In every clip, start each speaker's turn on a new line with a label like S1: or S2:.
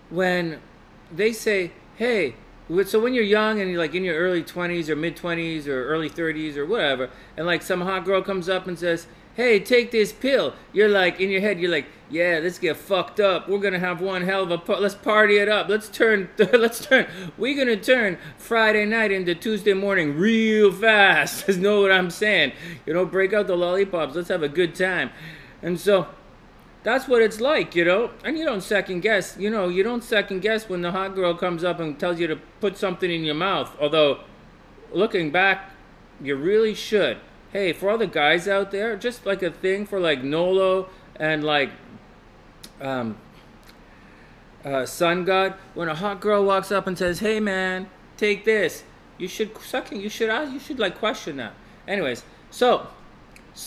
S1: when they say, hey, so when you're young and you're like in your early 20s or mid 20s or early 30s or whatever, and like some hot girl comes up and says, hey, take this pill, you're like, in your head, you're like, yeah, let's get fucked up. We're gonna have one hell of a let's party it up. We're gonna turn Friday night into Tuesday morning real fast. You know what I'm saying? You know, break out the lollipops. Let's have a good time. And so that's what it's like, you know? And you don't second guess, you know, you don't second guess when the hot girl comes up and tells you to put something in your mouth. Although, looking back, you really should. Hey, for all the guys out there, just like a thing for like Nolo and like Sun God, when a hot girl walks up and says, hey man, take this, you should like question that. Anyways, so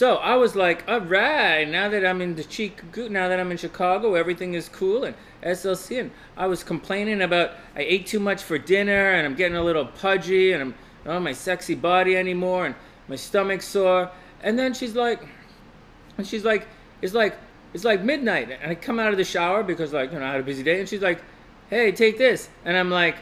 S1: I was like, all right, now that I'm in Chicago, everything is cool and SLC, and I was complaining about I ate too much for dinner and I'm getting a little pudgy and I'm not on my sexy body anymore and my stomach's sore. And then she's like, it's like midnight and I come out of the shower because, like, you know, I had a busy day, and she's like, hey, take this. And I'm like,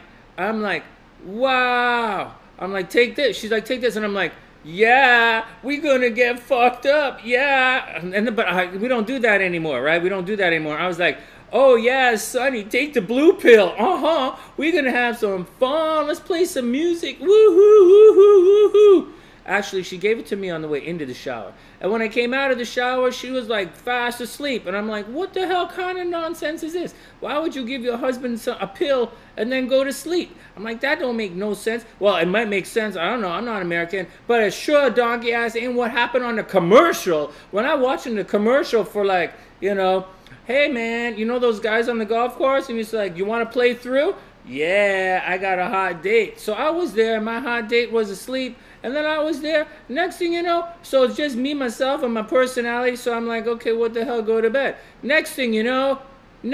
S1: wow. I'm like, take this. She's like, take this. And I'm like, yeah, we gonna get fucked up, yeah. But we don't do that anymore, right? We don't do that anymore. I was like, oh yeah, Sonny, take the blue pill. We're gonna have some fun. Let's play some music. Woohoo, woohoo, woohoo. Actually, she gave it to me on the way into the shower. And when I came out of the shower, she was like fast asleep. And I'm like, what the hell kind of nonsense is this? Why would you give your husband a pill and then go to sleep? I'm like, that don't make no sense. Well, it might make sense. I don't know. I'm not American. But it sure donkey ass ain't what happened on the commercial. When I watching the commercial for, like, you know, hey man, you know those guys on the golf course? And he's like, you want to play through? Yeah, I got a hot date. So I was there. My hot date was asleep. And then I was there. Next thing you know, so it's just me, myself, and my personality. So I'm like, okay, what the hell, go to bed. Next thing you know, I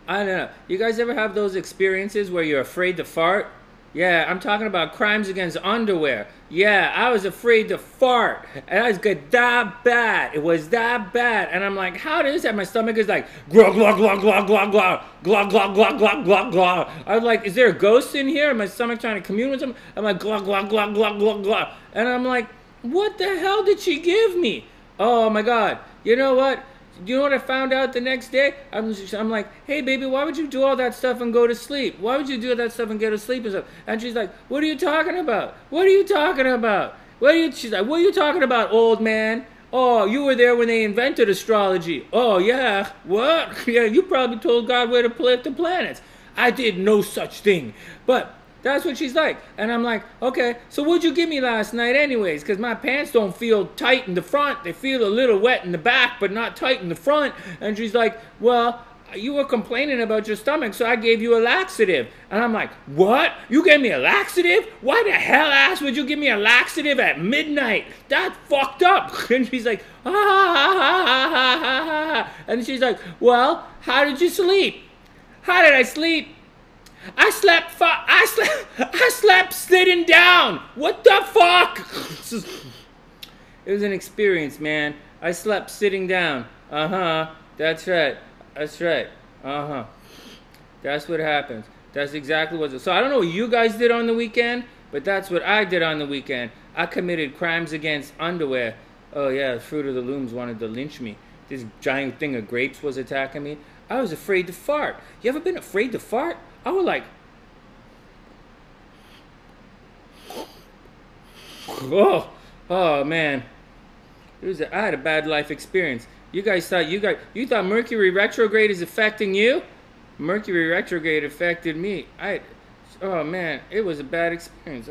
S1: don't know. You guys ever have those experiences where you're afraid to fart? Yeah, I'm talking about crimes against underwear. Yeah, I was afraid to fart. And I was that bad. It was that bad. And I'm like, how does that? My stomach is like, glug, glug, glug, glug, glug, glug, glug, glug, glug, glug, glug, glug. I was like, is there a ghost in here? And my stomach trying to commune with him. I'm like, glug, glug, glug, glug, glug, glug. And I'm like, what the hell did she give me? Oh my God. You know what? You know what I found out the next day? I'm like, hey baby, why would you do all that stuff and go to sleep? Why would you do that stuff and go to sleep and stuff? And she's like, what are you talking about? What are you talking about? She's like, what are you talking about, old man? Oh, you were there when they invented astrology. Oh yeah, what? Yeah, you probably told God where to put the planets. I did no such thing. But that's what she's like. And I'm like, okay, so what'd you give me last night anyways? Because my pants don't feel tight in the front. They feel a little wet in the back, but not tight in the front. And she's like, well, you were complaining about your stomach, so I gave you a laxative. And I'm like, what? You gave me a laxative? Why the hell ass would you give me a laxative at midnight? That's fucked up. And she's like, ha ha ha ha ha ha ha. And she's like, well, how did you sleep? How did I sleep? I slept sitting down. What the fuck? It was an experience, man. I slept sitting down. That's right. That's right. That's what happens. That's exactly what. So I don't know what you guys did on the weekend, but that's what I did on the weekend. I committed crimes against underwear. Oh yeah, Fruit of the Looms wanted to lynch me. This giant thing of grapes was attacking me. I was afraid to fart. You ever been afraid to fart? I was like, oh man, I had a bad life experience. You thought Mercury retrograde is affecting you? Mercury retrograde affected me. Oh man, it was a bad experience.